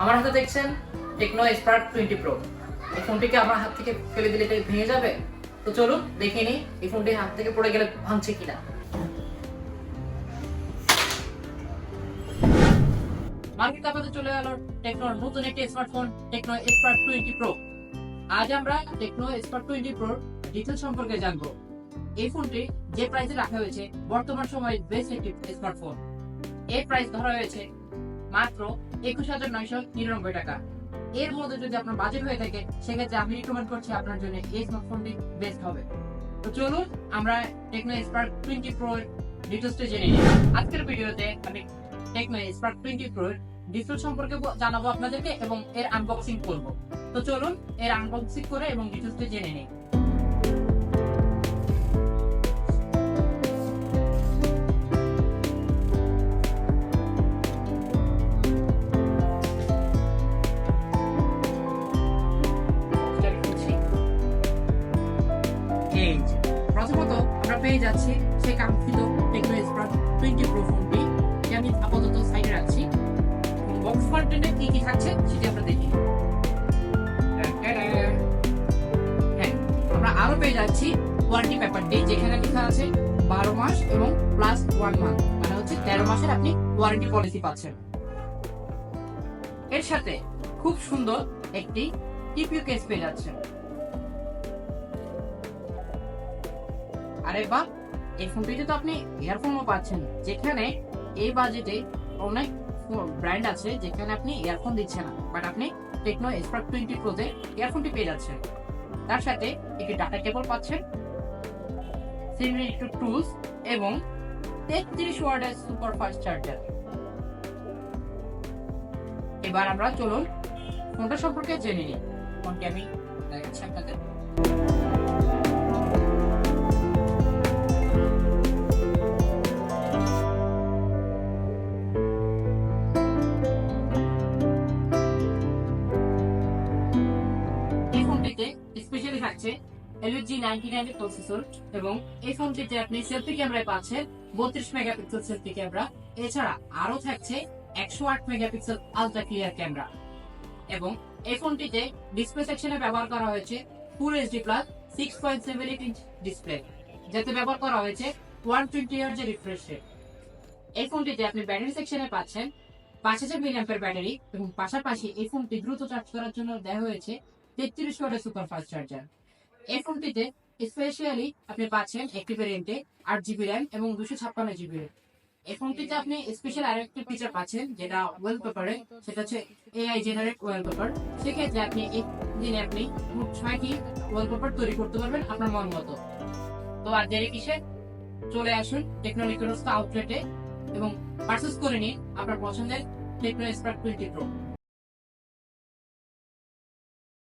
আমার হাতে দেখছেন টেকনো স্পার্ক 20 প্রো। এই ফোনটিকে আমার হাত থেকে ফেলে দিলে এটা ভেঙে যাবে? তো চলুন দেখে নিই এই ফোনটি হাত থেকে পড়ে গেলে ভাঙছে কিনা। মার্কেটে আমাদের চলে এলো টেকনোর নতুন একটি স্মার্টফোন টেকনো স্পার্ক 20 প্রো। আজ আমরা টেকনো স্পার্ক 20 প্রোর ডিটেইলস সম্পর্কে জানবো। এই ফোনটি যে প্রাইসে রাখা হয়েছে বর্তমান সময়ে বেস্ট একটি স্মার্টফোন। এর প্রাইস ধরা হয়েছে মাত্র 21,999 টাকা। এর মধ্যে যদি আপনার বাজেট হয়ে থাকে সেক্ষেত্রে আমি রিকমেন্ড করছি আপনার জন্য এই স্মার্টফোনটি বেস্ট হবে। তো চলুন আমরা টেকনো স্পার্ক 20 প্রো ডিটেইলসটা জেনে নিই। আজকের ভিডিওতে আমি টেকনো স্পার্ক 20 প্রো ডিটেইলস সম্পর্কে জানাবো আপনাদেরকে এবং এর আনবক্সিং করব। তো চলুন এর আনবক্সিং করে এবং ডিটেইলসটা জেনে নিই। প্রথমত আমরা পেয়ে যাচ্ছি সেই কাঙ্ক্ষিত টেকনো স্পার্ক 20 প্রো ফোনটি। এটা আমি আপাতত সাইডে রাখছি। বক্স কন্টেন্টে কি কি থাকছে সেটা আমরা দেখি। হ্যাঁ, আমরা আরো পেয়ে যাচ্ছি ওয়ারেন্টি পেপারটি, যেখানে লেখা আছে 12 মাস এবং প্লাস 1 মান্থ, মানে হচ্ছে 13 মাসের আপনি ওয়ারেন্টি পলিসি পাচ্ছেন। এর সাথে খুব সুন্দর একটি টিপিউ কেস পেয়ে যাচ্ছেন। আরে বাহ, এই ফোনটিতে তো আপনি ইয়ারফোনও পাচ্ছেন, যেখানে এই বাজেটে অনেক ব্র্যান্ড আছে যেখানে আপনি ইয়ারফোন দিচ্ছে না, বাট আপনি টেকনো স্পার্ক 20 প্রোতে ইয়ারফোনটি পেয়ে যাচ্ছেন। তার সাথে একটি ডাটা কেবল পাচ্ছেন, সিমিলার টুলস এবং 33 ওয়াটের সুপার ফাস্ট চার্জার। এবার আমরা চলুন ফোনটা সম্পর্কে জেনে নিই। ফোনটি আমি দেখাচ্ছি আপনাদের। স্পেশালি থাকছে GB99 প্রসেসর এবং এই ফোনটিতে আপনি সেলফি ক্যামেরায় পাচ্ছেন 32 মেগাপিক্সেল সেলফি ক্যামেরা। এছাড়া আরো থাকছে 108 মেগাপিক্সেল আলট্রা ক্লিয়ার ক্যামেরা এবং এই ফোনটিতে ডিসপ্লে সেকশনে ব্যবহার করা হয়েছে full HD plus 6.78 inch display, যাতে ব্যবহার করা হয়েছে 120 হার্জ এর রিফ্রেশ রেট। এই ফোনটিতে আপনি ব্যাটারি সেকশনে পাচ্ছেন 5000 মিলিঅ্যাম্পিয়ার ব্যাটারি এবং পাশাপাশি এই ফোনটি দ্রুত চার্জ করার জন্য দেওয়া হয়েছে 33 ওয়াটের সুপার ফাস্ট চার্জার। এই ফোনটিতে স্পেশালি আপনি পাচ্ছেন একটি ভেরিয়েন্টে 8 জিবি র্যাম এবং 256 জিবি র্যাম। এই ফোনটিতে আপনি স্পেশাল আরেকটি ফিচার পাচ্ছেন যেটা ওয়ালপেপারে, সেটা হচ্ছে এআই জেনারেট ওয়ালপেপার। সেক্ষেত্রে আপনি এই দিনে আপনি মোট 6টি ওয়ালপেপার তৈরি করতে পারবেন আপনার মন মতো। তো আর দেরি কিসে, চলে আসুন টেকনোলজিক্যাল আউটলেটে এবং পারচেজ করে নিন আপনার পছন্দের টেকনো স্পার্ক 20 প্রো।